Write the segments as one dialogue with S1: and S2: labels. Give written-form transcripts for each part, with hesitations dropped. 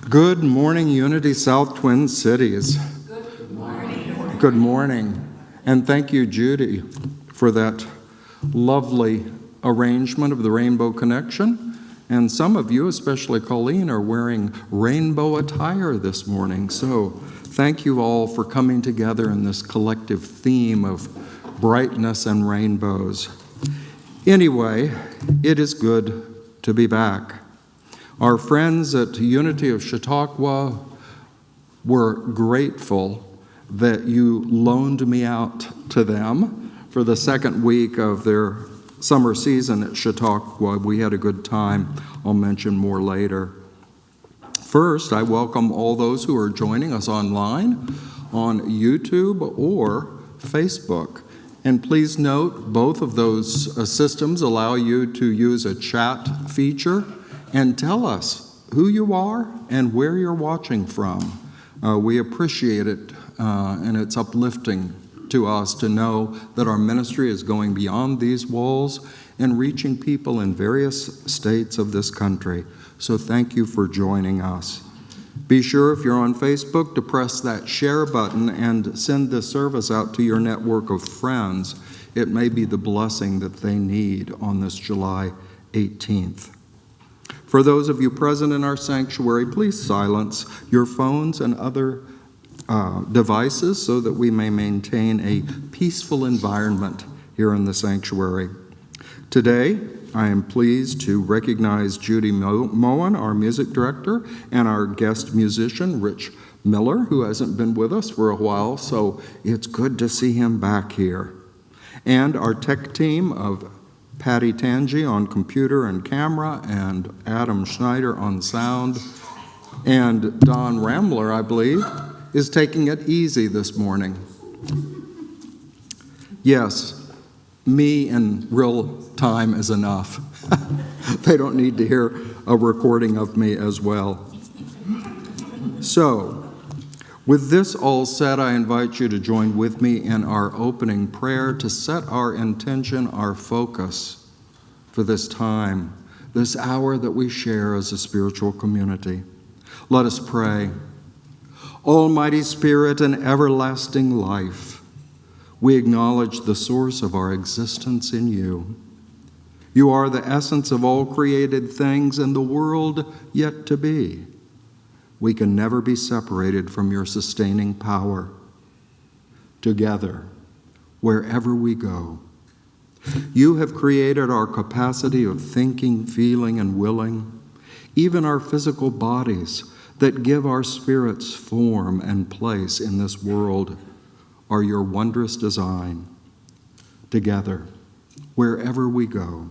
S1: Good morning, Unity South Twin Cities.
S2: Good morning.
S1: Good morning. And thank you, Judy, for that lovely arrangement of the Rainbow Connection. And some of you, especially Colleen, are wearing rainbow attire this morning. So thank you all for coming together in this collective theme of brightness and rainbows. Anyway, it is good to be back. Our friends at Unity of Chautauqua were grateful that you loaned me out to them for the second week of their summer season at Chautauqua. We had a good time. I'll mention more later. First, I welcome all those who are joining us online on YouTube or Facebook. And please note, both of those systems allow you to use a chat feature and tell us who you are and where you're watching from. We appreciate it, and it's uplifting to us to know that our ministry is going beyond these walls and reaching people in various states of this country. So thank you for joining us. Be sure, if you're on Facebook, to press that share button and send this service out to your network of friends. It may be the blessing that they need on this July 18th. For those of you present in our sanctuary, please silence your phones and other devices so that we may maintain a peaceful environment here in the sanctuary. Today, I am pleased to recognize Judy Moen, our music director, and our guest musician, Rich Miller, who hasn't been with us for a while, so it's good to see him back here. And our tech team of Patty Tangi on computer and camera, and Adam Schneider on sound, and Don Ramler, I believe, is taking it easy this morning. Yes, me in real time is enough. They don't need to hear a recording of me as well. So, with this all said, I invite you to join with me in our opening prayer to set our intention, our focus for this time, this hour that we share as a spiritual community. Let us pray. Almighty Spirit and everlasting life, we acknowledge the source of our existence in you. You are the essence of all created things and the world yet to be. We can never be separated from your sustaining power. Together, wherever we go, you have created our capacity of thinking, feeling, and willing, even our physical bodies that give our spirits form and place in this world are your wondrous design. Together, wherever we go.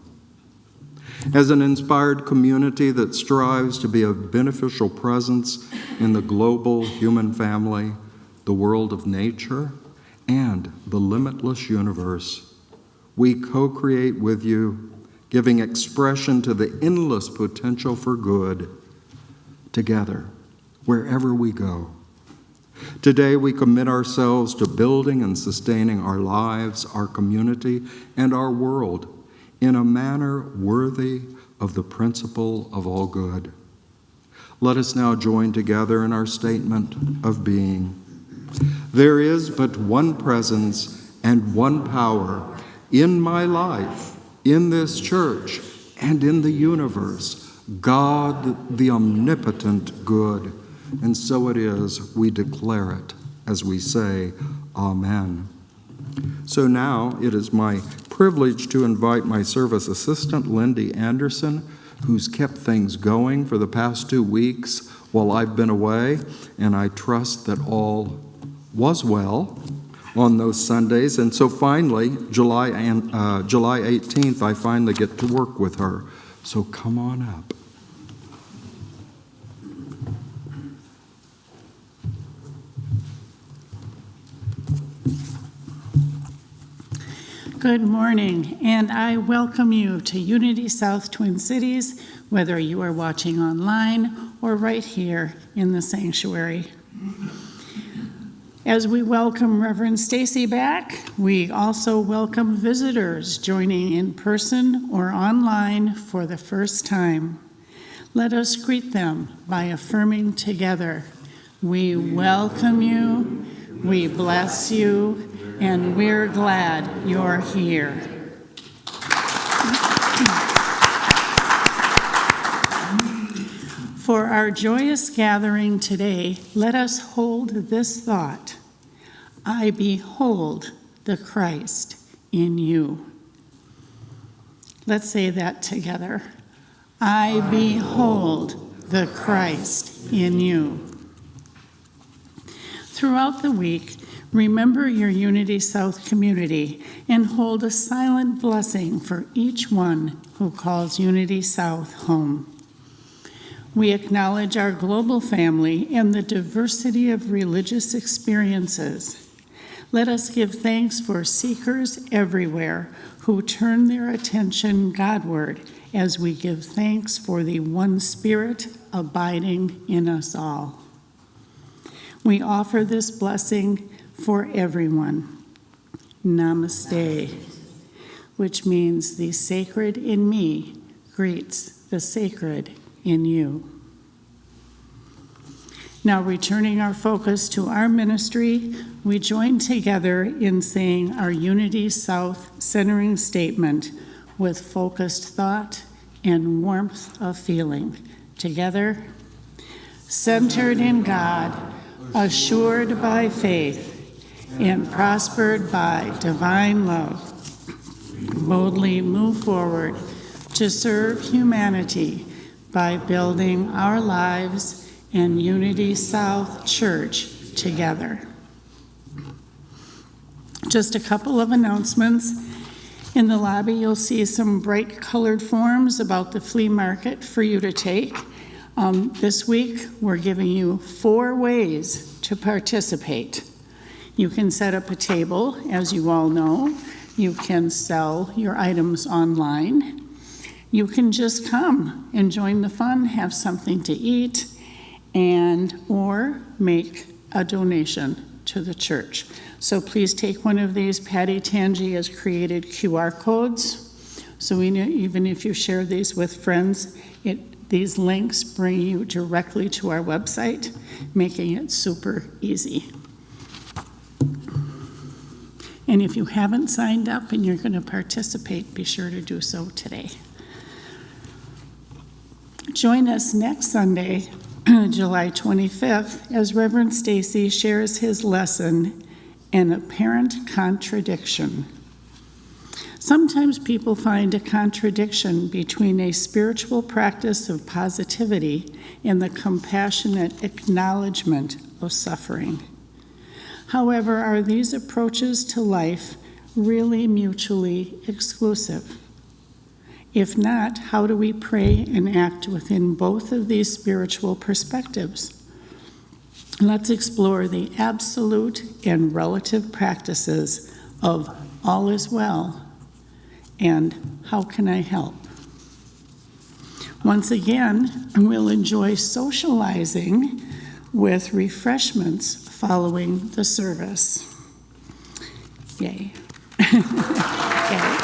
S1: As an inspired community that strives to be a beneficial presence in the global human family, the world of nature, and the limitless universe, we co-create with you, giving expression to the endless potential for good. Together, wherever we go. Today, we commit ourselves to building and sustaining our lives, our community, and our world in a manner worthy of the principle of all good. Let us now join together in our statement of being. There is but one presence and one power in my life, in this church, and in the universe, God, the omnipotent good. And so it is, we declare it as we say, Amen. So now it is my privilege to invite my service assistant, Lindy Anderson, who's kept things going for the past 2 weeks while I've been away, and I trust that all was well on those Sundays. And so finally, July 18th, I finally get to work with her. So come on up.
S2: Good morning, and I welcome you to Unity South Twin Cities, whether you are watching online or right here in the sanctuary. As we welcome Reverend Stacey back, we also welcome visitors joining in person or online for the first time. Let us greet them by affirming together, we welcome you, we bless you, and we're glad you're here. For our joyous gathering today, let us hold this thought: I behold the Christ in you. Let's say that together. I behold the Christ in you. Throughout the week, remember your Unity South community and hold a silent blessing for each one who calls Unity South home. We acknowledge our global family and the diversity of religious experiences. Let us give thanks for seekers everywhere who turn their attention Godward as we give thanks for the one Spirit abiding in us all. We offer this blessing for everyone. Namaste, which means the sacred in me greets the sacred in you. Now, returning our focus to our ministry, we join together in saying our Unity South centering statement with focused thought and warmth of feeling. Together, centered in God, assured by faith, and prospered by divine love, boldly move forward to serve humanity by building our lives and Unity South Church together. Just a couple of announcements. In the lobby, you'll see some bright colored forms about the flea market for you to take. This week, we're giving you 4 ways to participate. You can set up a table, as you all know. You can sell your items online. You can just come and join the fun, have something to eat, or make a donation to the church. So please take one of these. Patty Tangi has created QR codes. So we know, even if you share these with friends, these links bring you directly to our website, making it super easy. And if you haven't signed up and you're going to participate, be sure to do so today. Join us next Sunday, July 25th, as Reverend Stacey shares his lesson, An Apparent Contradiction. Sometimes people find a contradiction between a spiritual practice of positivity and the compassionate acknowledgement of suffering. However, are these approaches to life really mutually exclusive? If not, how do we pray and act within both of these spiritual perspectives? Let's explore the absolute and relative practices of all is well and how can I help? Once again, we'll enjoy socializing with refreshments following the service. Yay. Yay.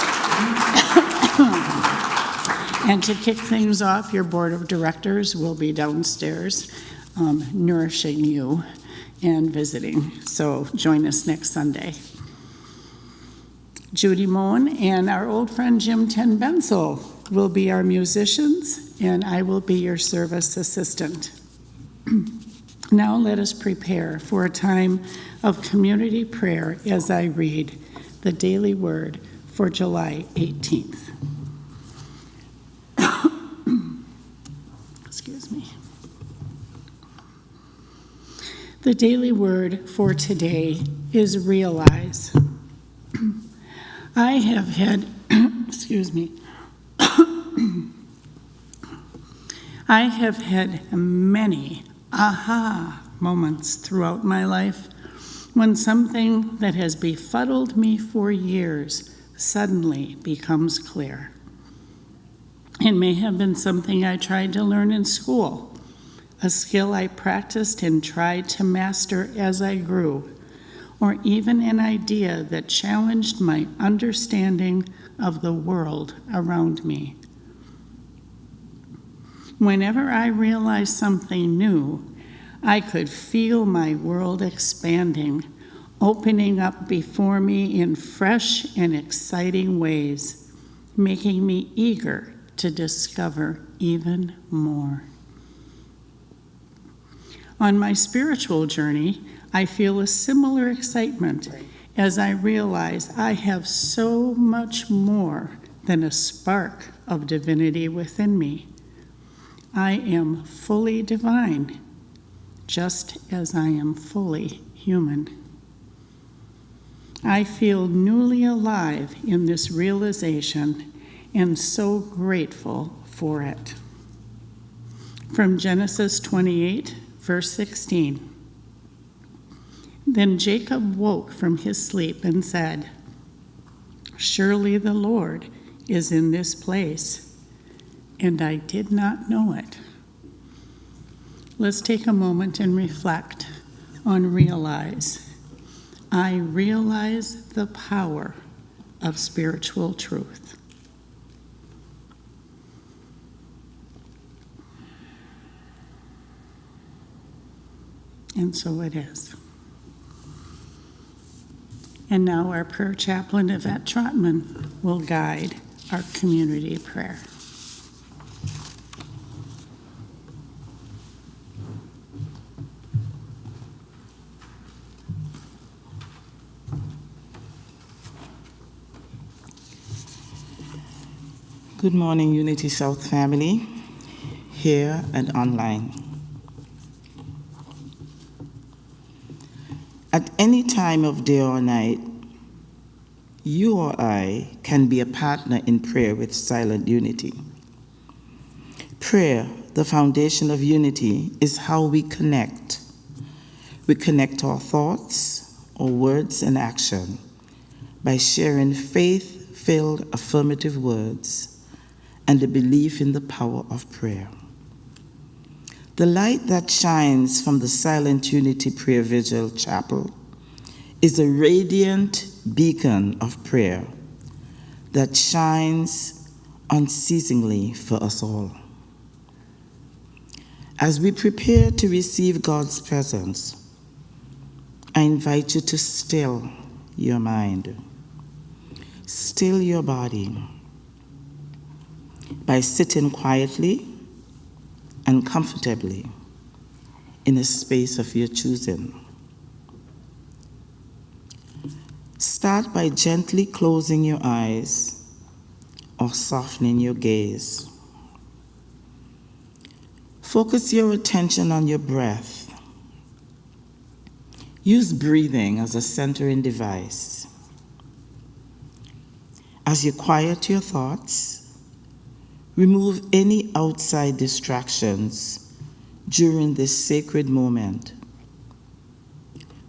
S2: And to kick things off, your board of directors will be downstairs nourishing you and visiting. So join us next Sunday. Judy Moen and our old friend Jim Ten Bensel will be our musicians, and I will be your service assistant. Now let us prepare for a time of community prayer as I read the daily word for July 18th. Excuse me. The daily word for today is realize. I have had, excuse me, I have had many aha moments throughout my life when something that has befuddled me for years suddenly becomes clear. It may have been something I tried to learn in school, a skill I practiced and tried to master as I grew, or even an idea that challenged my understanding of the world around me. Whenever I realized something new, I could feel my world expanding, opening up before me in fresh and exciting ways, making me eager to discover even more. On my spiritual journey, I feel a similar excitement as I realize I have so much more than a spark of divinity within me. I am fully divine, just as I am fully human. I feel newly alive in this realization and so grateful for it. From Genesis 28, verse 16. Then Jacob woke from his sleep and said, "Surely the Lord is in this place, and I did not know it." Let's take a moment and reflect on realize. I realize the power of spiritual truth. And so it is. And now our prayer chaplain, Yvette Trotman, will guide our community prayer.
S3: Good morning, Unity South family, here and online. At any time of day or night, you or I can be a partner in prayer with silent unity. Prayer, the foundation of unity, is how we connect. We connect our thoughts, our words, and action by sharing faith-filled affirmative words and a belief in the power of prayer. The light that shines from the Silent Unity Prayer Vigil Chapel is a radiant beacon of prayer that shines unceasingly for us all. As we prepare to receive God's presence, I invite you to still your mind, still your body, by sitting quietly and comfortably in a space of your choosing. Start by gently closing your eyes or softening your gaze. Focus your attention on your breath. Use breathing as a centering device. As you quiet your thoughts, remove any outside distractions during this sacred moment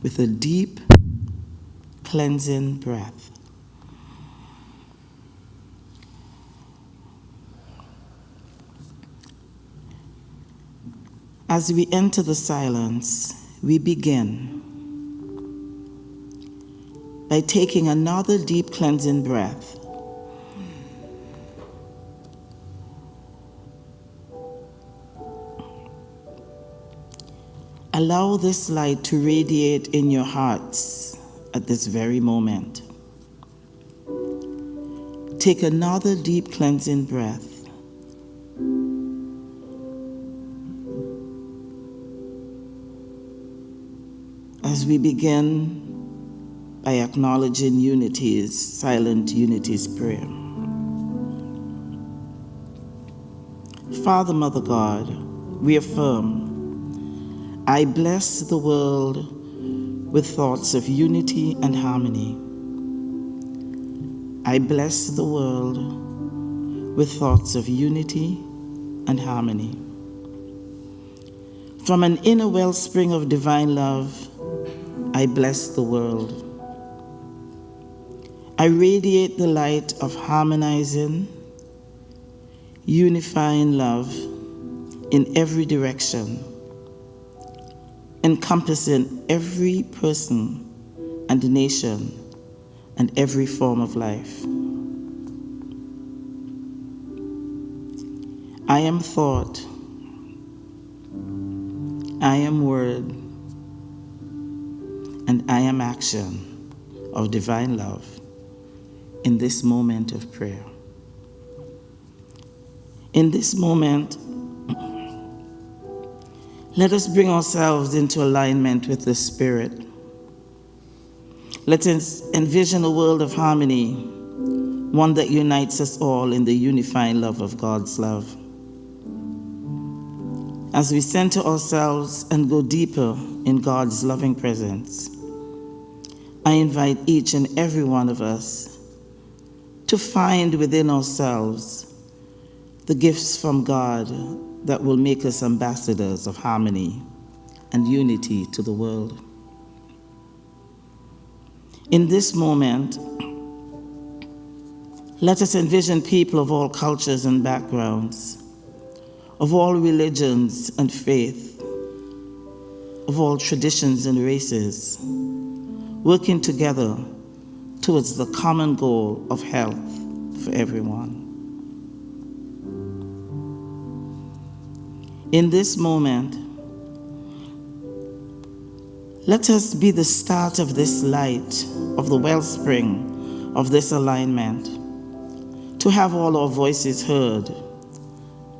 S3: with a deep, cleansing breath. As we enter the silence, we begin by taking another deep, cleansing breath. Allow this light to radiate in your hearts at this very moment. Take another deep cleansing breath. As we begin by acknowledging silent unity's prayer. Father, Mother God, we affirm, I bless the world with thoughts of unity and harmony. I bless the world with thoughts of unity and harmony. From an inner wellspring of divine love, I bless the world. I radiate the light of harmonizing, unifying love in every direction, encompassing every person and nation and every form of life. I am thought, I am word, and I am action of divine love in this moment of prayer. In this moment, let us bring ourselves into alignment with the Spirit. Let us envision a world of harmony, one that unites us all in the unifying love of God's love. As we center ourselves and go deeper in God's loving presence, I invite each and every one of us to find within ourselves the gifts from God that will make us ambassadors of harmony and unity to the world. In this moment, let us envision people of all cultures and backgrounds, of all religions and faith, of all traditions and races, working together towards the common goal of health for everyone. In this moment, let us be the start of this light, of the wellspring of this alignment, to have all our voices heard,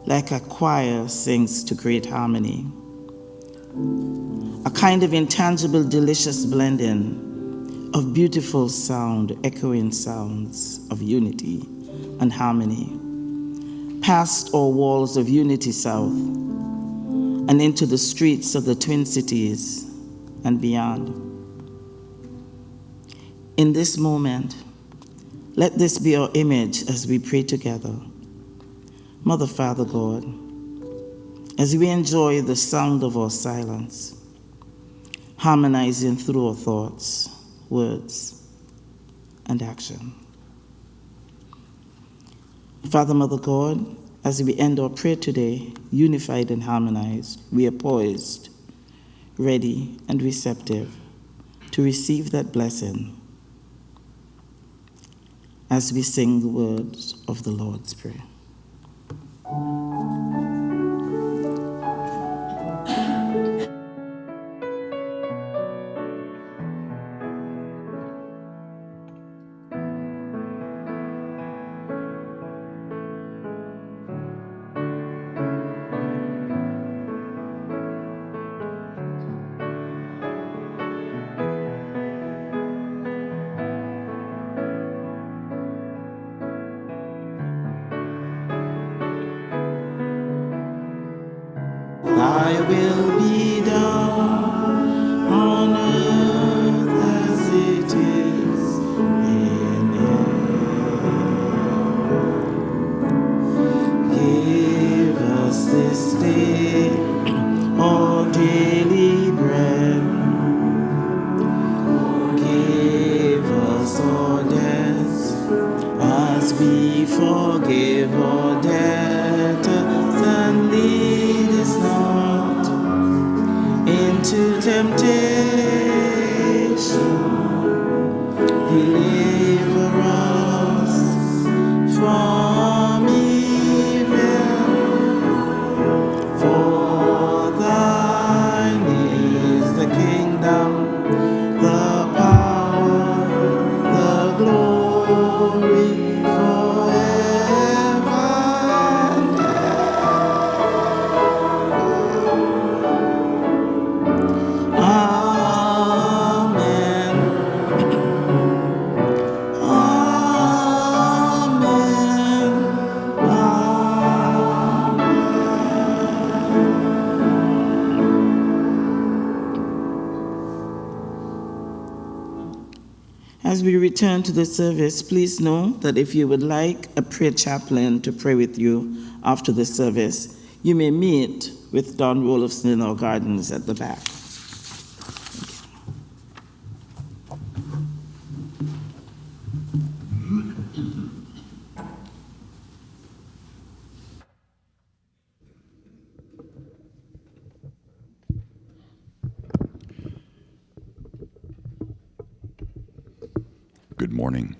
S3: like a choir sings to great harmony. A kind of intangible, delicious blending of beautiful sound, echoing sounds of unity and harmony, past our walls of Unity South and into the streets of the Twin Cities and beyond. In this moment, let this be our image as we pray together. Mother, Father, God, as we enjoy the sound of our silence, harmonizing through our thoughts, words, and action. Father, Mother, God, as we end our prayer today, unified and harmonized, we are poised, ready and receptive to receive that blessing as we sing the words of the Lord's Prayer. Thy will be done on earth as it is in heaven. Give us this day our daily bread. Give us our debts as we forgive our debtors, and lead us not into temptation. Deliver us from evil. For thine is the kingdom, the power, the glory, forever and ever. Amen. Amen. As we return to the service, please know that if you would like a prayer chaplain to pray with you after the service, you may meet with Don Rolofson in our gardens at the back.
S4: Good morning.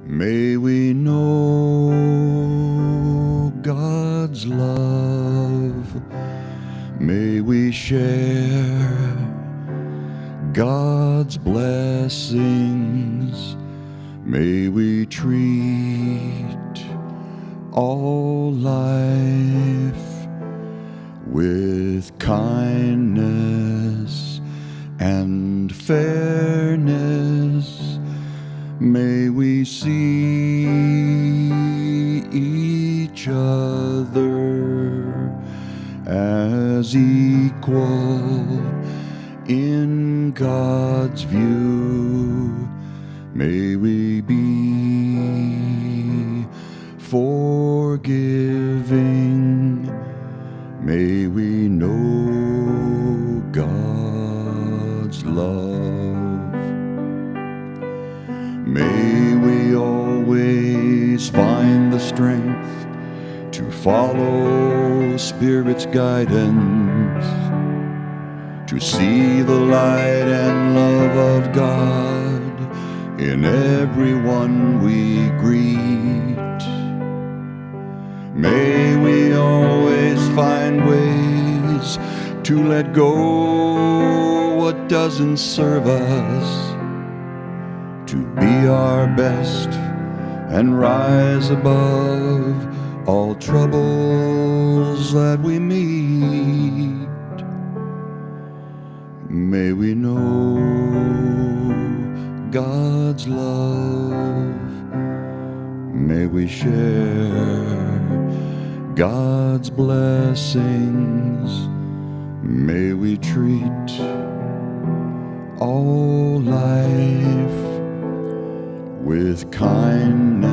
S4: May we know God's love. May we share God's blessings. May we treat all life with kindness and fairness. May we see each other as equal in God's view. May we be forgiving. May we know God's love. May we always find the strength to follow Spirit's guidance, to see the light and love of God in everyone we greet. May we always find ways to let go what doesn't serve us, to be our best and rise above all troubles that we meet. May we know God's love. May we share God's blessings. May we treat all life with kindness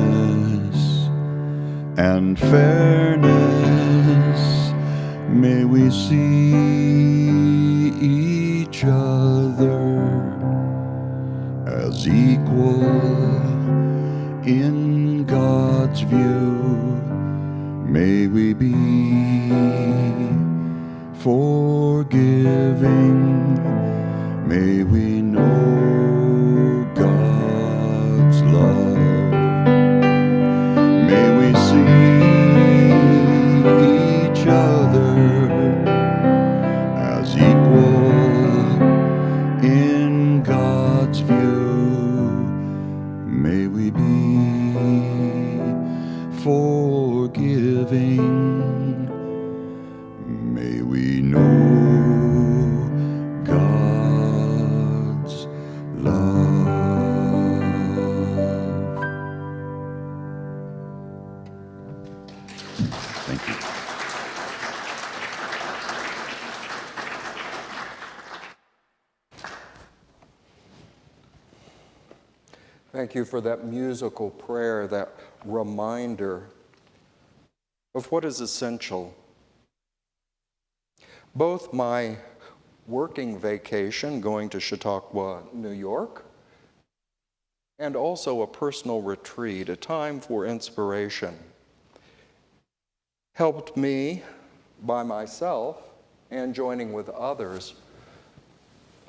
S4: and fairness. May we see each other as equal in God's view. May we be forgiving. May we know God's love. May we see each other as equal in God's view. May we be forgiving. May we know God's love. Thank you.
S1: Thank you for that musical prayer, that reminder of what is essential. Both my working vacation, going to Chautauqua, New York, and also a personal retreat, a time for inspiration, helped me by myself and joining with others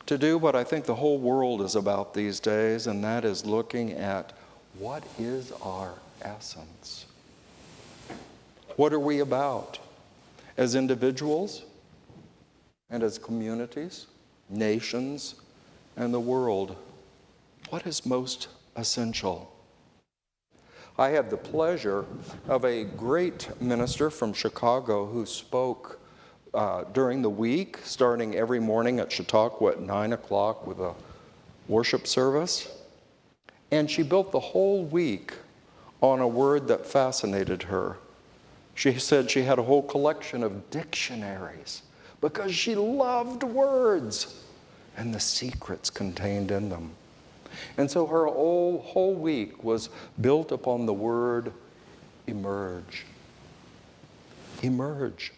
S1: to do what I think the whole world is about these days, and that is looking at what is our essence? What are we about as individuals and as communities, nations, and the world? What is most essential? I had the pleasure of a great minister from Chicago who spoke during the week, starting every morning at Chautauqua at 9 o'clock with a worship service. And she built the whole week on a word that fascinated her. She said she had a whole collection of dictionaries because she loved words and the secrets contained in them. And so her whole week was built upon the word emerge. Emerge.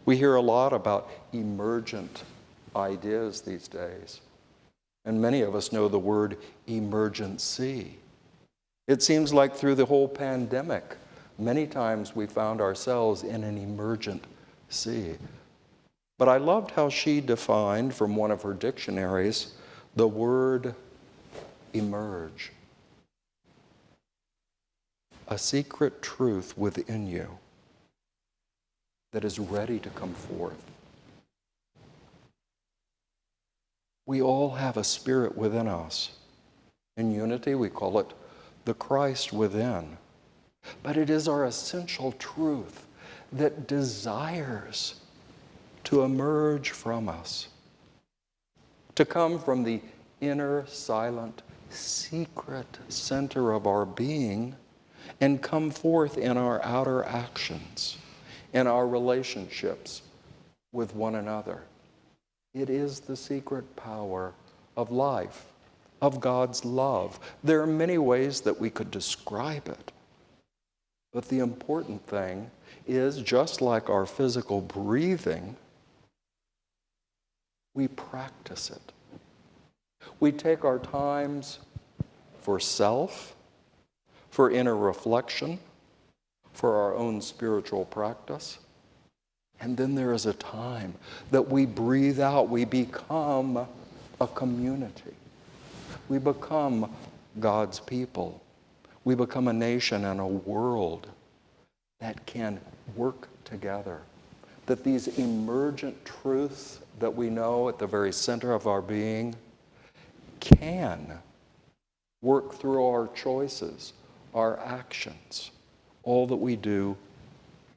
S1: We hear a lot about emergent ideas these days, and many of us know the word emergency. It seems like through the whole pandemic, many times we found ourselves in an emergent sea. But I loved how she defined from one of her dictionaries the word emerge. a secret truth within you that is ready to come forth. We all have a spirit within us. In unity, we call it the Christ within. But it is our essential truth that desires to emerge from us, to come from the inner, silent, secret center of our being and come forth in our outer actions, in our relationships with one another. It is the secret power of life, of God's love. There are many ways that we could describe it. But the important thing is, just like our physical breathing, we practice it. We take our times for self, for inner reflection, for our own spiritual practice. And then there is a time that we breathe out. We become a community. We become God's people. We become a nation and a world that can work together. That these emergent truths that we know at the very center of our being can work through our choices, our actions, all that we do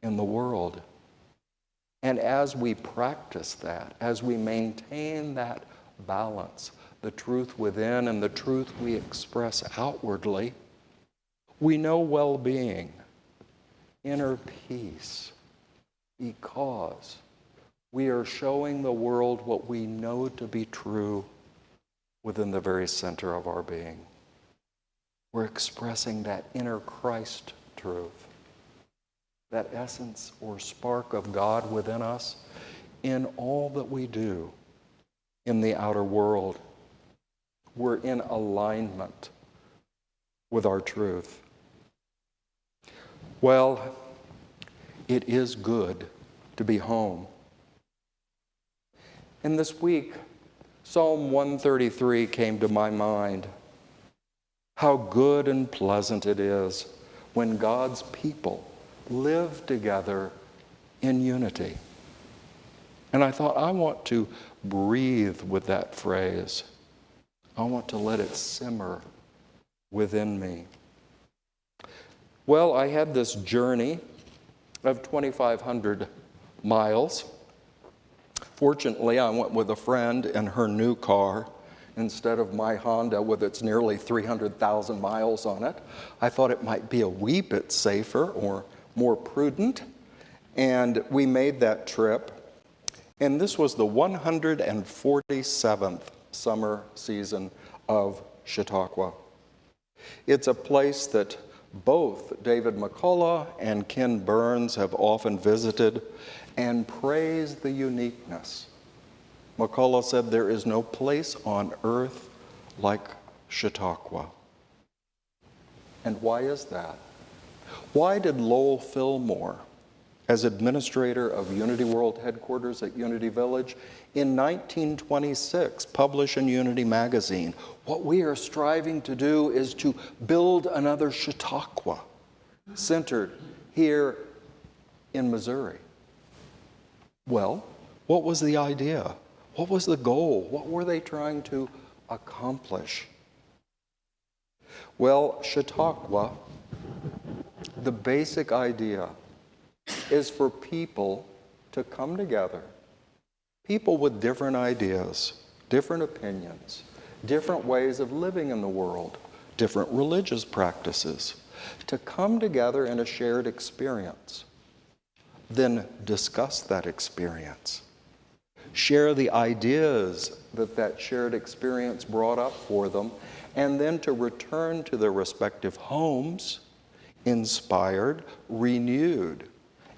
S1: in the world. And as we practice that, as we maintain that balance, the truth within and the truth we express outwardly, we know well-being, inner peace, because we are showing the world what we know to be true within the very center of our being. We're expressing that inner Christ truth, that essence or spark of God within us in all that we do in the outer world. We're in alignment with our truth. Well, it is good to be home. And this week, Psalm 133 came to my mind. How good and pleasant it is when God's people live together in unity. And I thought, I want to breathe with that phrase. I want to let it simmer within me. Well, I had this journey of 2,500 miles. Fortunately, I went with a friend in her new car instead of my Honda with its nearly 300,000 miles on it. I thought it might be a wee bit safer or more prudent, and we made that trip. And this was the 147th summer season of Chautauqua. It's a place that both David McCullough and Ken Burns have often visited and praised the uniqueness. McCullough said there is no place on earth like Chautauqua. And why is that? Why did Lowell Fillmore, as administrator of Unity World headquarters at Unity Village, in 1926 publish in Unity magazine, what we are striving to do is to build another Chautauqua centered here in Missouri? Well, what was the idea? What was the goal? What were they trying to accomplish? Well, Chautauqua, the basic idea is for people to come together, people with different ideas, different opinions, different ways of living in the world, different religious practices, to come together in a shared experience, then discuss that experience, share the ideas that that shared experience brought up for them, and then to return to their respective homes inspired, renewed,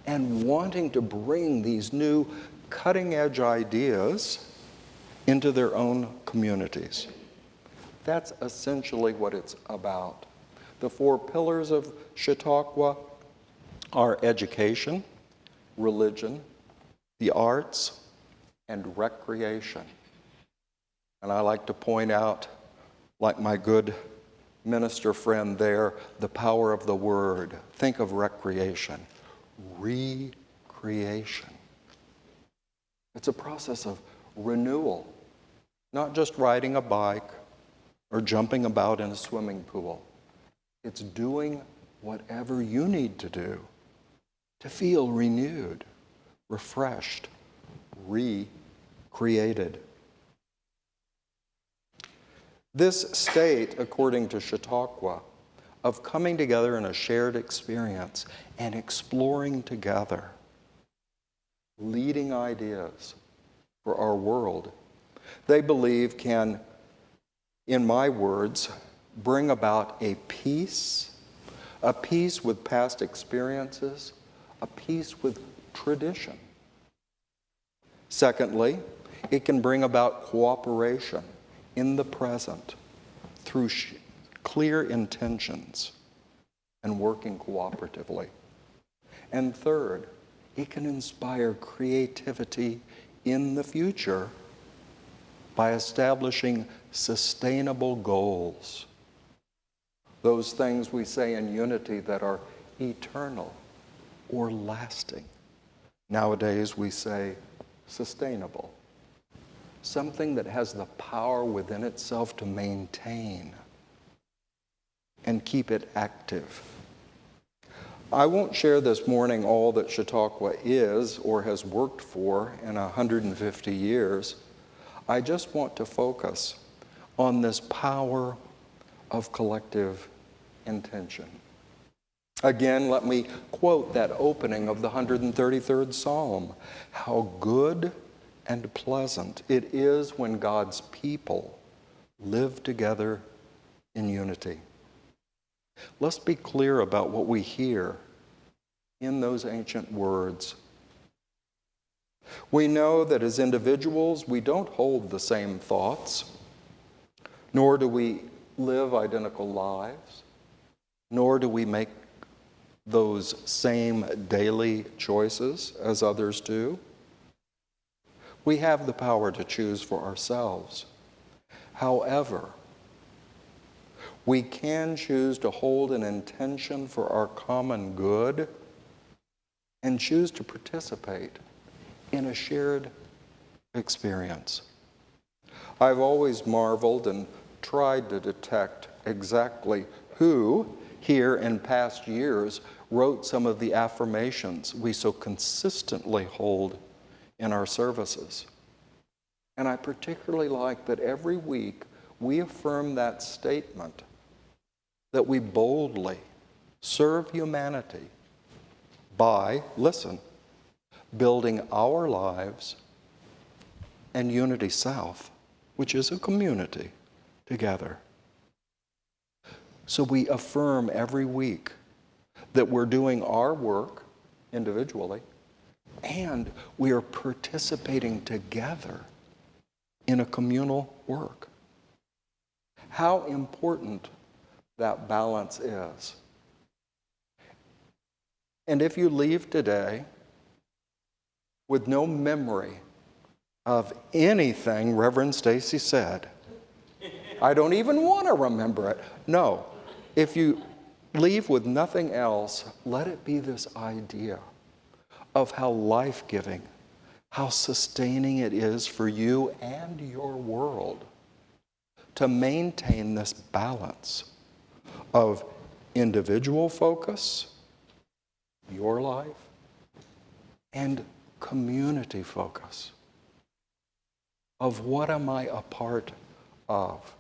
S1: and wanting to bring these new cutting-edge ideas into their own communities. That's essentially what it's about. The 4 pillars of Chautauqua are education, religion, the arts, and recreation. And I like to point out, like my good minister friend there, the power of the word. Think of recreation, recreation. It's a process of renewal, not just riding a bike or jumping about in a swimming pool. It's doing whatever you need to do to feel renewed, refreshed, recreated. This state, according to Chautauqua, of coming together in a shared experience and exploring together leading ideas for our world, they believe can, in my words, bring about a peace with past experiences, a peace with tradition. Secondly, it can bring about cooperation in the present through clear intentions and working cooperatively. And third, it can inspire creativity in the future by establishing sustainable goals. Those things we say in unity that are eternal or lasting. Nowadays we say sustainable. Something that has the power within itself to maintain and keep it active. I won't share this morning all that Chautauqua is or has worked for in 150 years. I just want to focus on this power of collective intention. Again, let me quote that opening of the 133rd Psalm. How good and pleasant it is when God's people live together in unity. Let's be clear about what we hear in those ancient words. We know that as individuals, we don't hold the same thoughts, nor do we live identical lives, nor do we make those same daily choices as others do. We have the power to choose for ourselves. However, we can choose to hold an intention for our common good and choose to participate in a shared experience. I've always marveled and tried to detect exactly who here in past years wrote some of the affirmations we so consistently hold in our services. And I particularly like that every week we affirm that statement that we boldly serve humanity by, listen, building our lives and Unity South, which is a community, together. So we affirm every week that we're doing our work individually and we are participating together in a communal work. How important that balance is. And if you leave today with no memory of anything Reverend Stacey said, I don't even want to remember it. No, if you leave with nothing else, let it be this idea of how life-giving, how sustaining it is for you and your world to maintain this balance of individual focus, your life, and community focus of what am I a part of.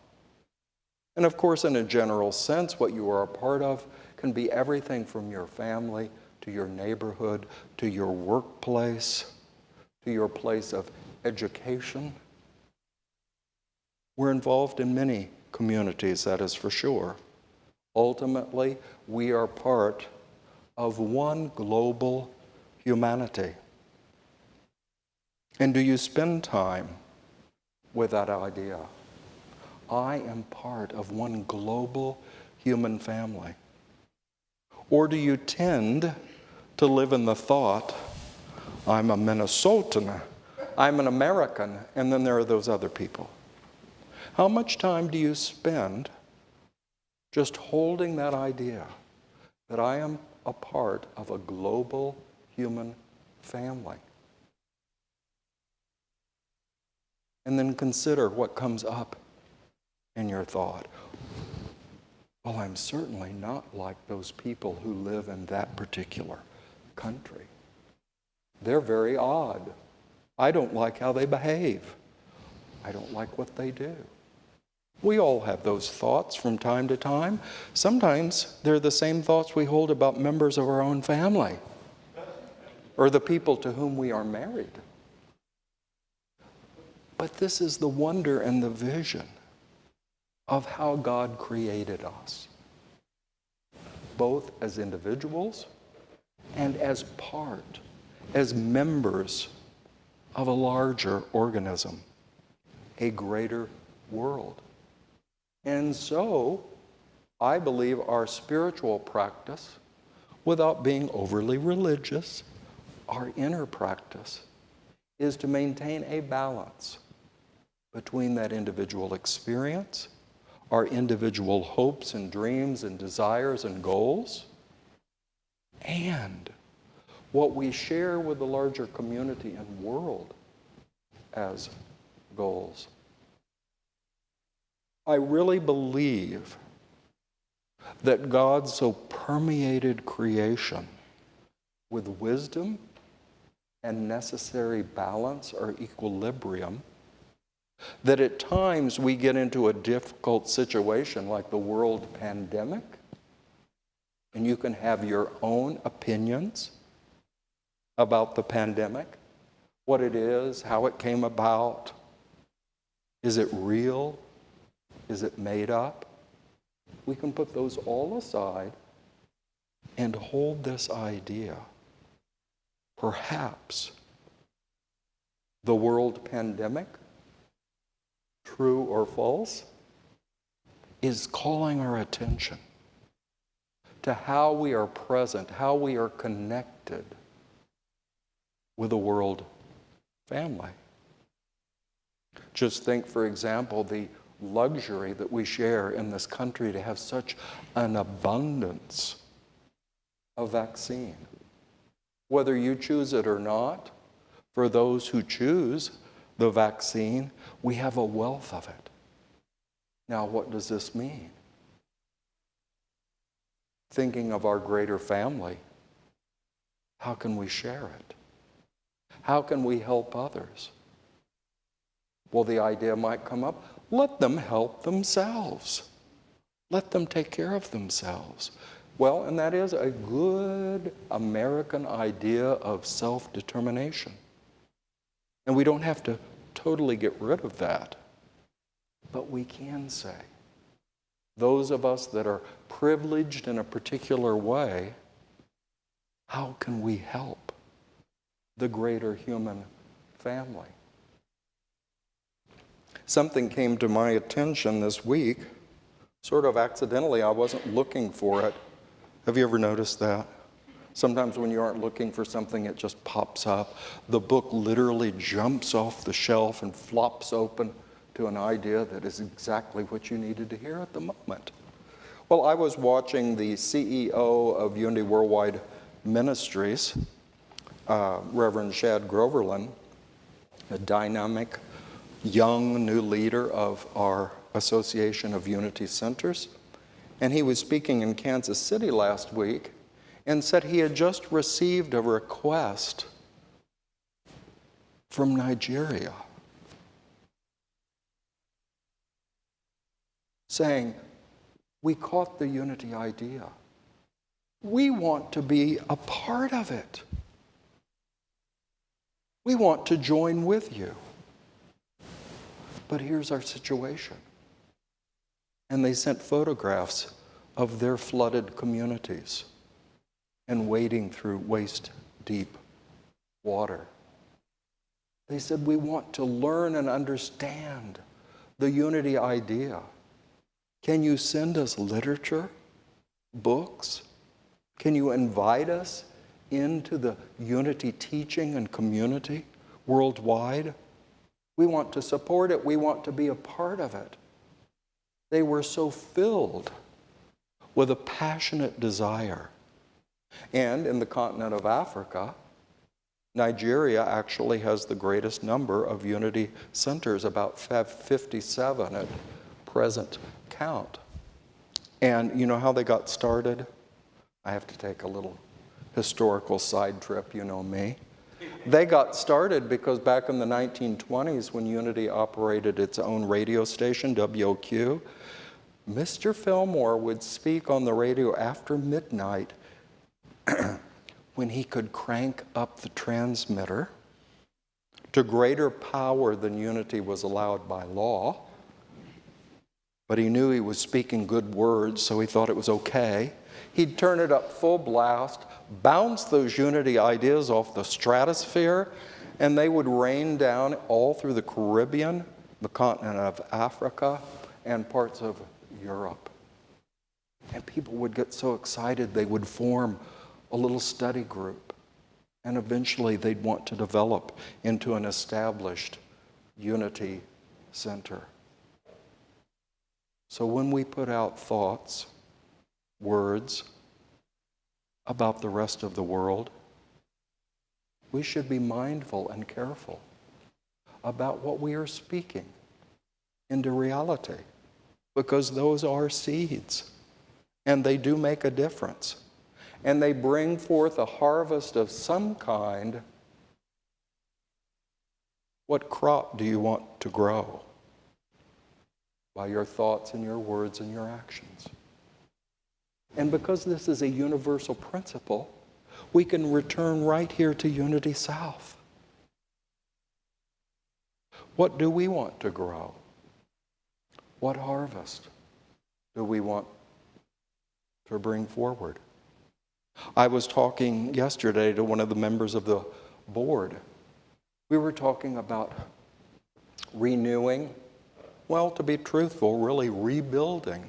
S1: And of course, in a general sense, what you are a part of can be everything from your family to your neighborhood, to your workplace, to your place of education. We're involved in many communities, that is for sure. Ultimately, we are part of one global humanity. And do you spend time with that idea? I am part of one global human family. Or do you tend to live in the thought, I'm a Minnesotan, I'm an American, and then there are those other people? How much time do you spend Just holding that idea that I am a part of a global human family. And then consider what comes up in your thought. Well, I'm certainly not like those people who live in that particular country. They're very odd. I don't like how they behave. I don't like what they do. We all have those thoughts from time to time. Sometimes they're the same thoughts we hold about members of our own family or the people to whom we are married. But this is the wonder and the vision of how God created us, both as individuals and as part, as members of a larger organism, a greater world. And so, I believe our spiritual practice, without being overly religious, our inner practice is to maintain a balance between that individual experience, our individual hopes and dreams and desires and goals, and what we share with the larger community and world as goals. I really believe that God so permeated creation with wisdom and necessary balance or equilibrium that at times we get into a difficult situation like the world pandemic, and you can have your own opinions about the pandemic, what it is, how it came about. Is it real? Is it made up? We can put those all aside and hold this idea. Perhaps the world pandemic, true or false, is calling our attention to how we are present, how we are connected with the world family. Just think, for example, the luxury that we share in this country to have such an abundance of vaccine. Whether you choose it or not, for those who choose the vaccine, we have a wealth of it. Now, what does this mean? Thinking of our greater family, how can we share it? How can we help others? Well, the idea might come up, let them help themselves. Let them take care of themselves. Well, and that is a good American idea of self-determination. And we don't have to totally get rid of that. But we can say, those of us that are privileged in a particular way, how can we help the greater human family? Something came to my attention this week, sort of accidentally. I wasn't looking for it. Have you ever noticed that? Sometimes when you aren't looking for something, it just pops up. The book literally jumps off the shelf and flops open to an idea that is exactly what you needed to hear at the moment. Well, I was watching the CEO of Unity Worldwide Ministries, Reverend Shad Groverland, a dynamic, young new leader of our Association of Unity Centers. And he was speaking in Kansas City last week and said he had just received a request from Nigeria saying, we caught the unity idea. We want to be a part of it. We want to join with you. But here's our situation. And they sent photographs of their flooded communities and wading through waist-deep water. They said, we want to learn and understand the unity idea. Can you send us literature, books? Can you invite us into the unity teaching and community worldwide? We want to support it. We want to be a part of it. They were so filled with a passionate desire. And in the continent of Africa, Nigeria actually has the greatest number of unity centers, about 57 at present count. And you know how they got started? I have to take a little historical side trip, you know me. They got started because back in the 1920s, when Unity operated its own radio station, WOQ, Mr. Fillmore would speak on the radio after midnight when he could crank up the transmitter to greater power than Unity was allowed by law. But he knew he was speaking good words, so he thought it was okay. He'd turn it up full blast, bounce those Unity ideas off the stratosphere, and they would rain down all through the Caribbean, the continent of Africa, and parts of Europe. And people would get so excited they would form a little study group, and eventually they'd want to develop into an established Unity Center. So when we put out thoughts, words about the rest of the world, we should be mindful and careful about what we are speaking into reality, because those are seeds, and they do make a difference, and they bring forth a harvest of some kind. What crop do you want to grow? By your thoughts and your words and your actions. And because this is a universal principle, we can return right here to Unity South. What do we want to grow? What harvest do we want to bring forward? I was talking yesterday to one of the members of the board. We were talking about renewing, well, to be truthful, really rebuilding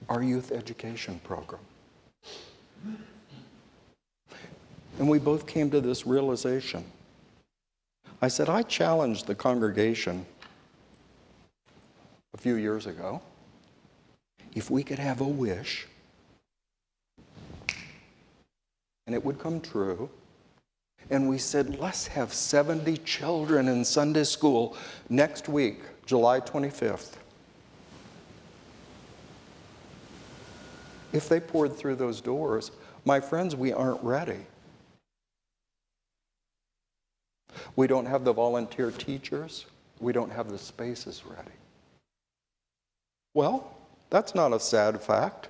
S1: our youth education program. And we both came to this realization. I said, I challenged the congregation a few years ago, if we could have a wish, and it would come true, and we said, let's have 70 children in Sunday school next week, July 25th. If they poured through those doors, my friends, we aren't ready. We don't have the volunteer teachers. We don't have the spaces ready. Well, that's not a sad fact.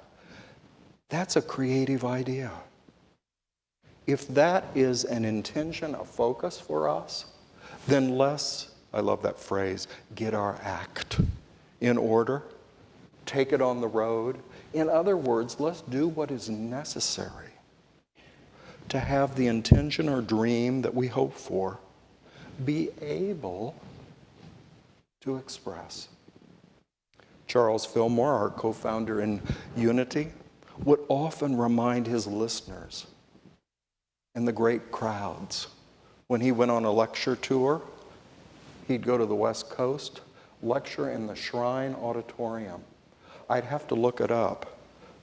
S1: That's a creative idea. If that is an intention, a focus for us, then let's, I love that phrase, get our act in order, take it on the road. In other words, let's do what is necessary to have the intention or dream that we hope for be able to express. Charles Fillmore, our co-founder in Unity, would often remind his listeners in the great crowds. When he went on a lecture tour, he'd go to the West Coast, lecture in the Shrine Auditorium. I'd have to look it up,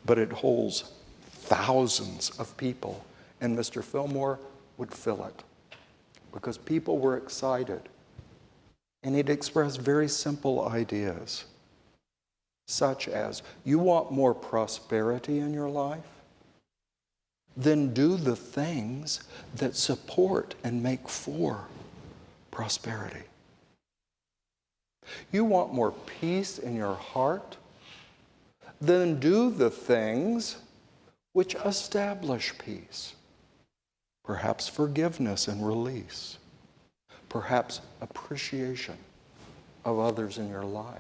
S1: but it holds thousands of people, and Mr. Fillmore would fill it because people were excited. And he'd express very simple ideas, such as, you want more prosperity in your life? Then do the things that support and make for prosperity. You want more peace in your heart? Then do the things which establish peace. Perhaps forgiveness and release. Perhaps appreciation of others in your life.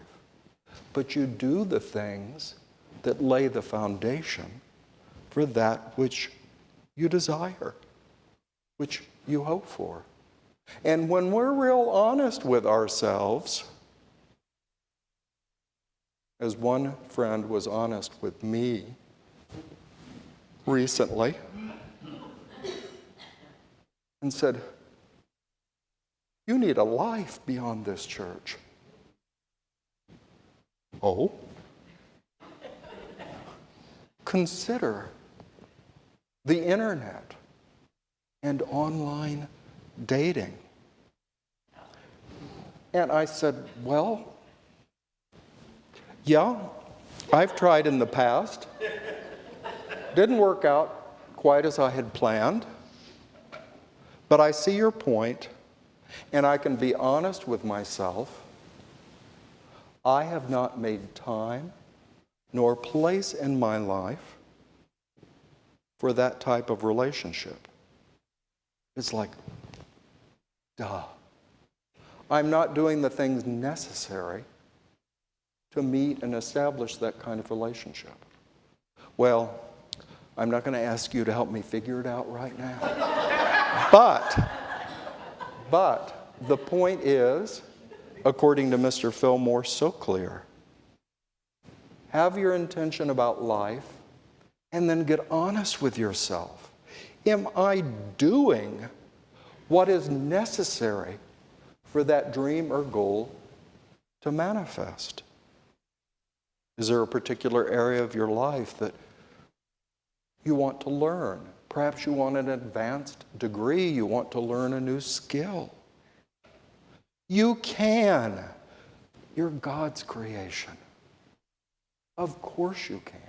S1: But you do the things that lay the foundation for that which you desire, which you hope for. And when we're real honest with ourselves, as one friend was honest with me recently and said, you need a life beyond this church. Oh? consider the internet and online dating. And I said, well, yeah, I've tried in the past. Didn't work out quite as I had planned. But I see your point, and I can be honest with myself. I have not made time nor place in my life for that type of relationship. It's like, duh. I'm not doing the things necessary to meet and establish that kind of relationship. Well, I'm not going to ask you to help me figure it out right now. But the point is, according to Mr. Fillmore, so clear. Have your intention about life and then get honest with yourself. Am I doing what is necessary for that dream or goal to manifest? Is there a particular area of your life that you want to learn? Perhaps you want an advanced degree. You want to learn a new skill. You can. You're God's creation. Of course you can.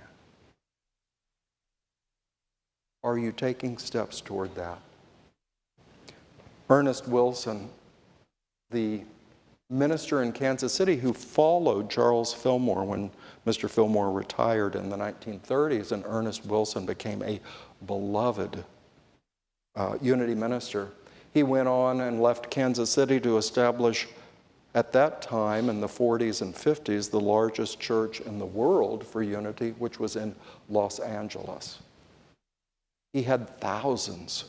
S1: Are you taking steps toward that? Ernest Wilson, the minister in Kansas City who followed Charles Fillmore when Mr. Fillmore retired in the 1930s, and Ernest Wilson became a beloved unity minister. He went on and left Kansas City to establish, at that time in the 40s and 50s, the largest church in the world for unity, which was in Los Angeles. He had thousands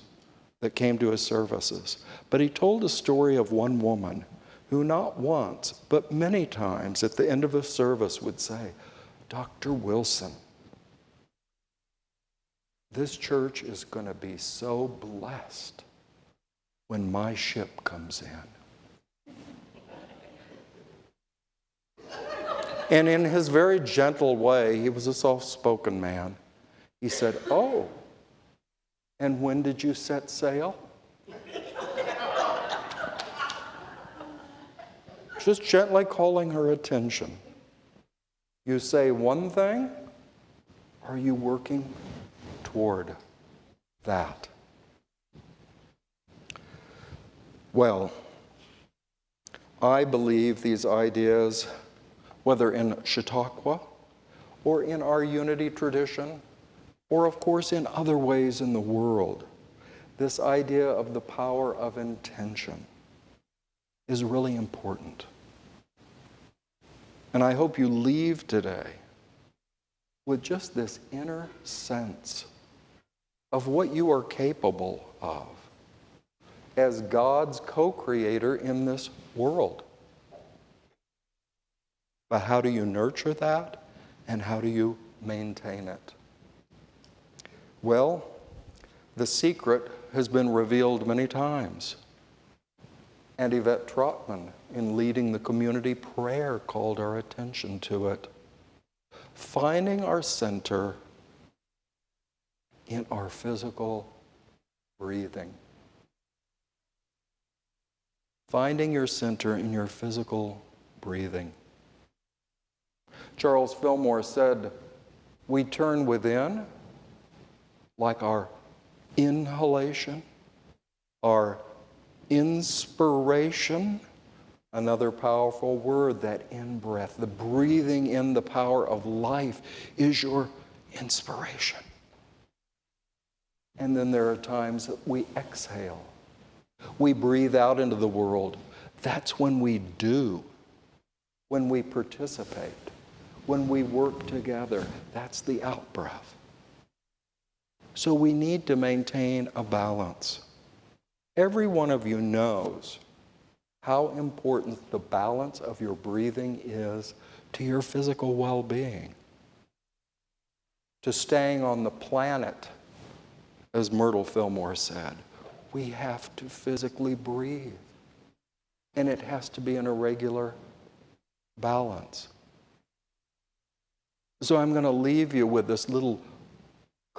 S1: that came to his services. But he told a story of one woman who not once, but many times at the end of a service would say, Dr. Wilson, this church is going to be so blessed when my ship comes in. And in his very gentle way, he was a soft-spoken man, he said, oh, and when did you set sail? Just gently calling her attention. You say one thing, are you working toward that? Well, I believe these ideas, whether in Chautauqua or in our unity tradition, or of course in other ways in the world, this idea of the power of intention is really important. And I hope you leave today with just this inner sense of what you are capable of as God's co-creator in this world. But how do you nurture that, and how do you maintain it? Well, the secret has been revealed many times. And Yvette Trotman, in leading the community prayer, called our attention to it. Finding our center in our physical breathing. Finding your center in your physical breathing. Charles Fillmore said, we turn within like our inhalation, our inspiration, another powerful word, that in-breath, the breathing in the power of life is your inspiration. And then there are times that we exhale. We breathe out into the world. That's when we do, when we participate, when we work together. That's the out-breath. So we need to maintain a balance. Every one of you knows how important the balance of your breathing is to your physical well-being, to staying on the planet. As Myrtle Fillmore said, we have to physically breathe, and it has to be in a regular balance. So I'm going to leave you with this little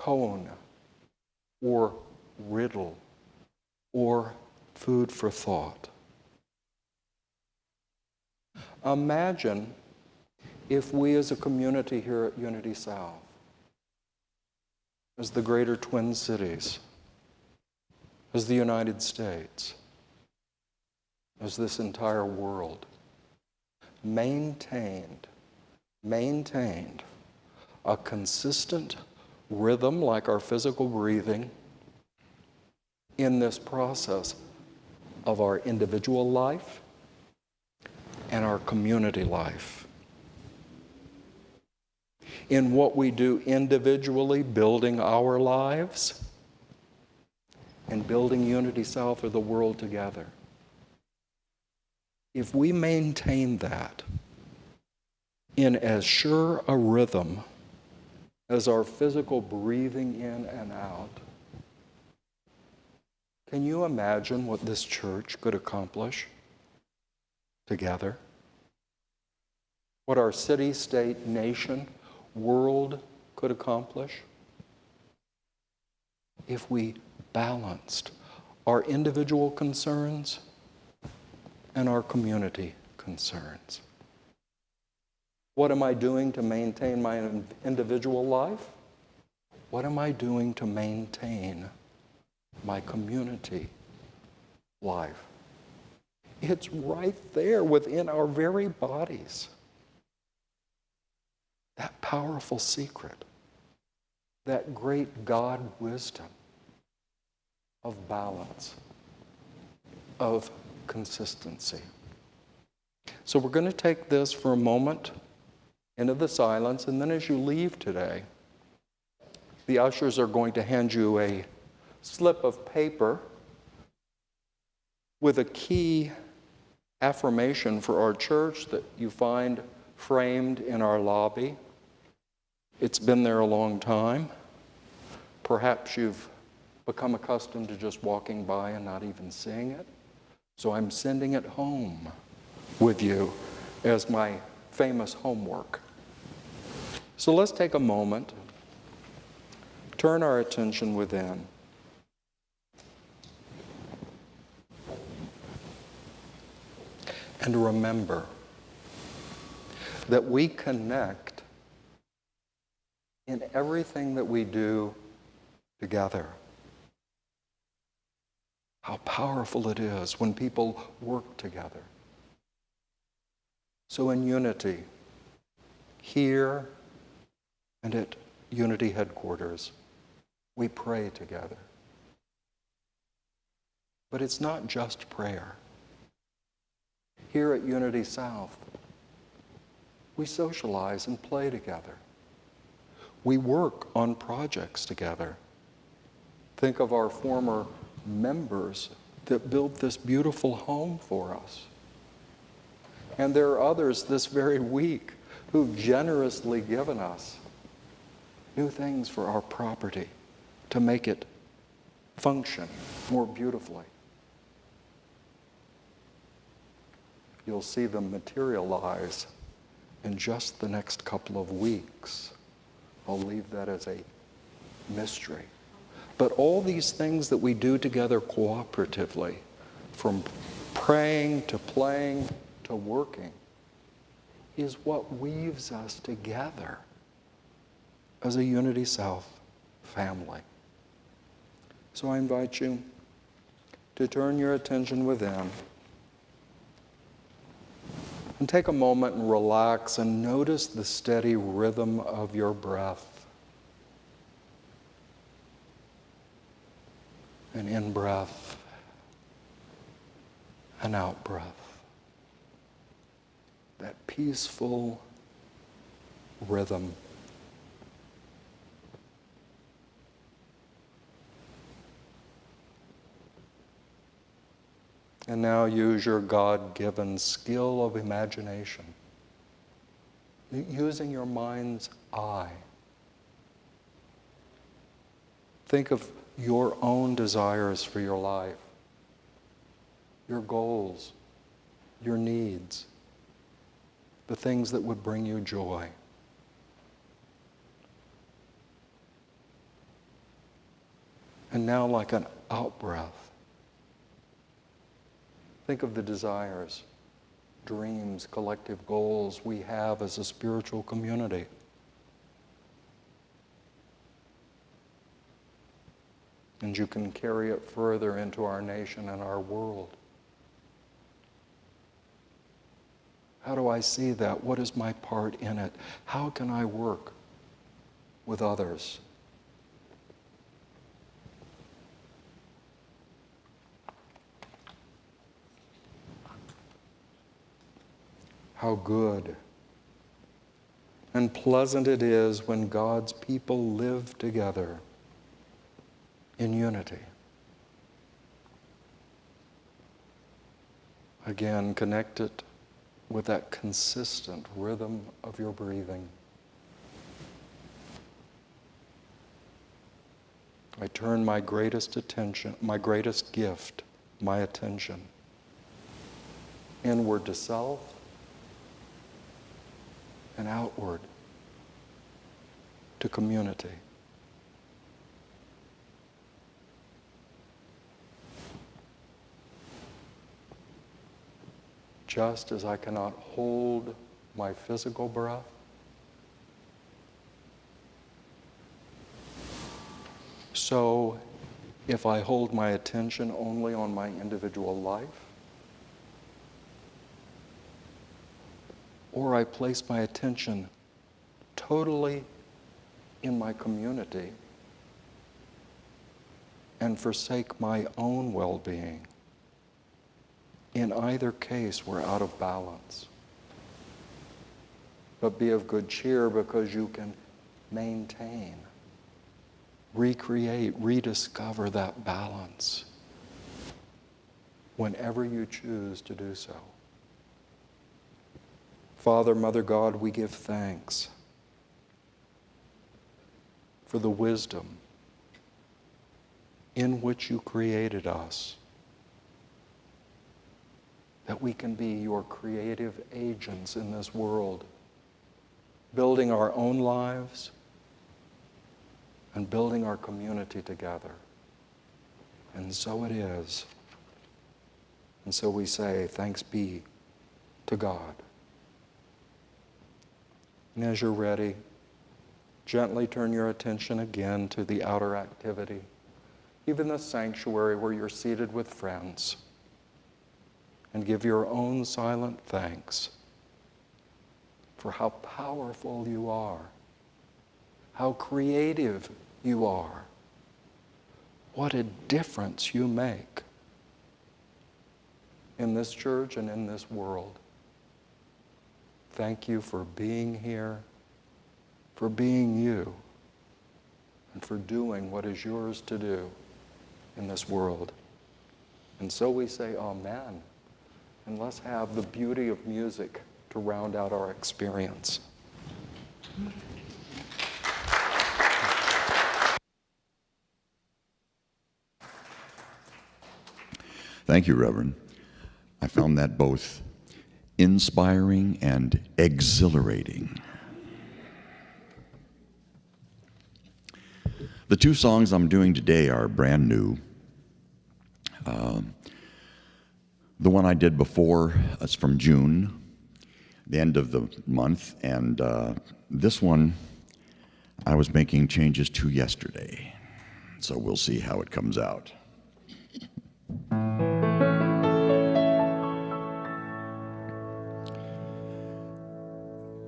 S1: poem or riddle or food for thought. Imagine if we as a community here at Unity South, as the greater Twin Cities, as the United States, as this entire world, maintained a consistent rhythm like our physical breathing in this process of our individual life and our community life. In what we do individually, building our lives, and building Unity South or the world together. If we maintain that in as sure a rhythm as our physical breathing in and out, can you imagine what this church could accomplish together? What our city, state, nation, world could accomplish if we balanced our individual concerns and our community concerns. What am I doing to maintain my individual life? What am I doing to maintain my community life? It's right there within our very bodies. That powerful secret, that great God wisdom of balance, of consistency. So we're going to take this for a moment into the silence, and then as you leave today, the ushers are going to hand you a slip of paper with a key affirmation for our church that you find framed in our lobby. It's been there a long time. Perhaps you've become accustomed to just walking by and not even seeing it. So I'm sending it home with you as my famous homework. So let's take a moment, turn our attention within. And remember that we connect in everything that we do together. How powerful it is when people work together. So in Unity, here and at Unity headquarters, we pray together. But it's not just prayer. Here at Unity South, we socialize and play together. We work on projects together. Think of our former members that built this beautiful home for us. And there are others this very week who've generously given us new things for our property to make it function more beautifully. You'll see them materialize in just the next couple of weeks. I'll leave that as a mystery. But all these things that we do together cooperatively, from praying to playing to working, is what weaves us together as a Unity South family. So I invite you to turn your attention within and take a moment and relax and notice the steady rhythm of your breath. An in-breath, an out-breath. That peaceful rhythm. And now use your God-given skill of imagination, using your mind's eye. Think of your own desires for your life, your goals, your needs, the things that would bring you joy. And now, like an out-breath, think of the desires, dreams, collective goals we have as a spiritual community. And you can carry it further into our nation and our world. How do I see that? What is my part in it? How can I work with others? How good and pleasant it is when God's people live together in unity. Again, connect it with that consistent rhythm of your breathing. I turn my greatest attention, my greatest gift, my attention, inward to self and outward to community. Just as I cannot hold my physical breath, so if I hold my attention only on my individual life, or I place my attention totally in my community and forsake my own well-being, in either case, we're out of balance. But be of good cheer, because you can maintain, recreate, rediscover that balance whenever you choose to do so. Father, Mother God, we give thanks for the wisdom in which you created us, that we can be your creative agents in this world, building our own lives and building our community together. And so it is. And so we say, thanks be to God. And as you're ready, gently turn your attention again to the outer activity, even the sanctuary where you're seated with friends, and give your own silent thanks for how powerful you are, how creative you are, what a difference you make in this church and in this world. Thank you for being here, for being you, and for doing what is yours to do in this world. And so we say amen. And let's have the beauty of music to round out our experience.
S4: Thank you, Reverend. I found that both inspiring and exhilarating. The two songs I'm doing today are brand new. The one I did before is from June, the end of the month, and this one I was making changes to yesterday. So we'll see how it comes out.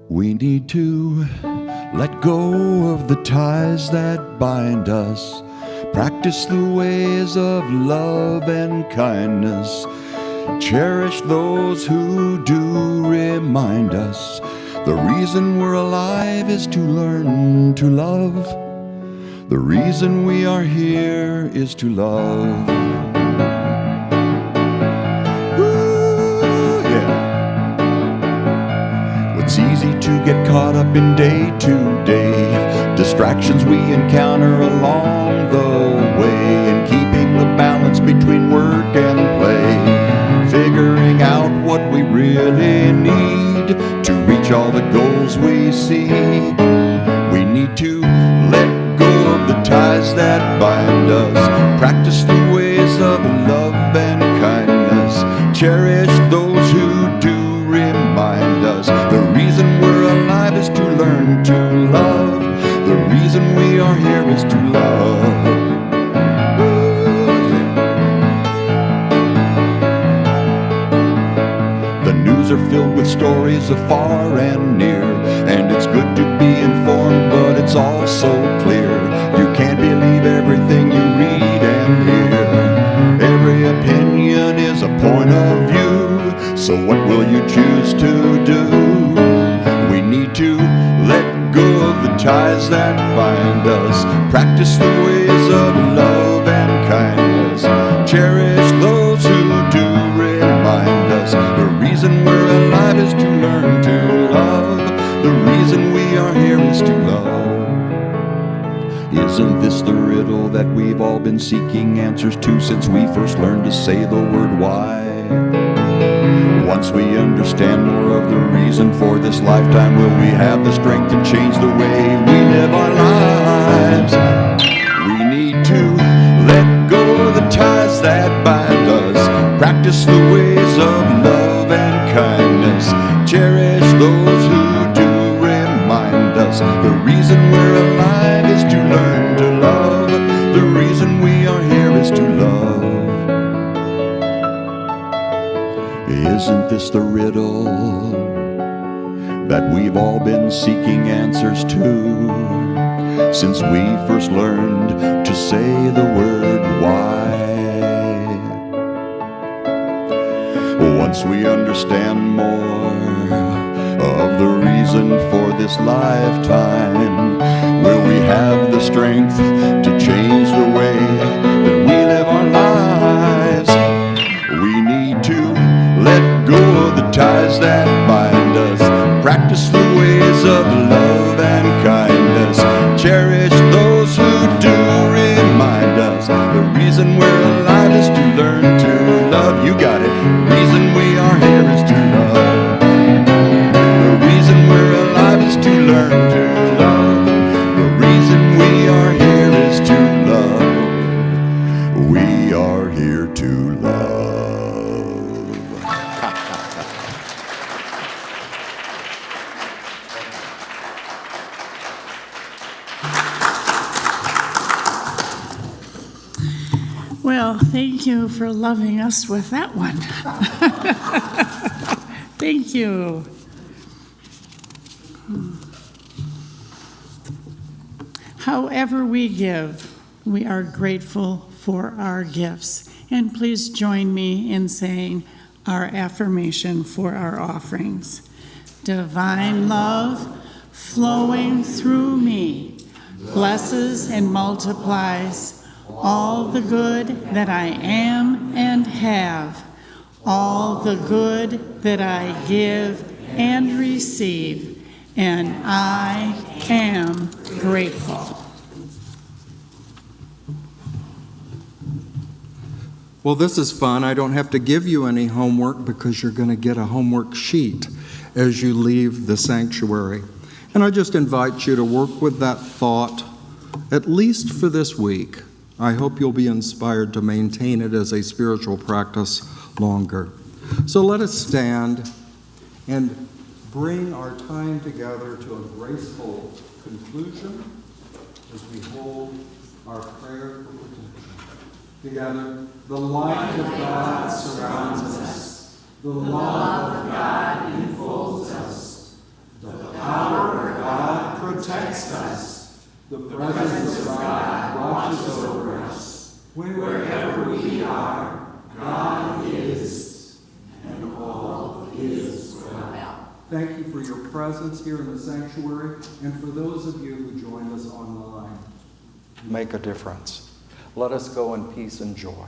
S4: We need to let go of the ties that bind us, practice the ways of love and kindness, cherish those who do remind us the reason we're alive is to learn to love. The reason we are here is to love. It's easy to get caught up in day-to-day distractions we encounter along the way, and keeping the balance between work and play, figuring out what we really need to reach all the goals we seek. We need to let go of the ties that bind us. Practice the ways of love and kindness. Cherish those who do remind us. The reason we're alive is to learn to love. The reason we are here is to love. The news are filled with stories of far and near, and it's good to be informed, but it's also clear you can't believe everything you read and hear. Every opinion is a point of view, so what will you choose to do? We need to let go of the ties that bind us. Practice the ways of love and kindness. Cherish those who do remind us. The reason we're alive is to learn to love. The reason we are here is to love. Isn't this the riddle that we've all been seeking answers to since we first learned to say the word why? Once we understand more of the reason for this lifetime, will we have the strength to change the way we live our lives? We need to let go of the ties that bind us. Practice the ways of love and kindness. Cherish those who do remind us. The reason we're alive is to learn to love. The reason we are here is to love. Isn't this the riddle that we've all been seeking answers to since we first learned to say the word why? Once we understand more of the reason for this lifetime, will we have the strength to change the way that we live our lives? We need to let go of the ties that bind us. Practice the ways of love and kindness. Cherish those who do remind us. The reason we're alive is to learn to love. You got it. Reason we are here is to love. The reason we're alive is to learn to love. The reason we are here is to love. We are here to love.
S2: Well, thank you for loving us with that one. Thank you. However we give, we are grateful for our gifts. And please join me in saying our affirmation for our offerings. Divine love flowing through me blesses and multiplies all the good that I am and have, all the good that I give and receive, and I am grateful.
S1: Well, this is fun. I don't have to give you any homework because you're going to get a homework sheet as you leave the sanctuary. And I just invite you to work with that thought, at least for this week. I hope you'll be inspired to maintain it as a spiritual practice longer. So let us stand and bring our time together to a graceful conclusion as we hold our prayer for protection. Together, the light of God surrounds us. The love of God enfolds us. The power of God protects us. The presence of God watches over us. Wherever we are, God is, and all is well. Thank you for your presence here in the sanctuary, and for those of you who joined us online. Make a difference. Let us go in peace and joy.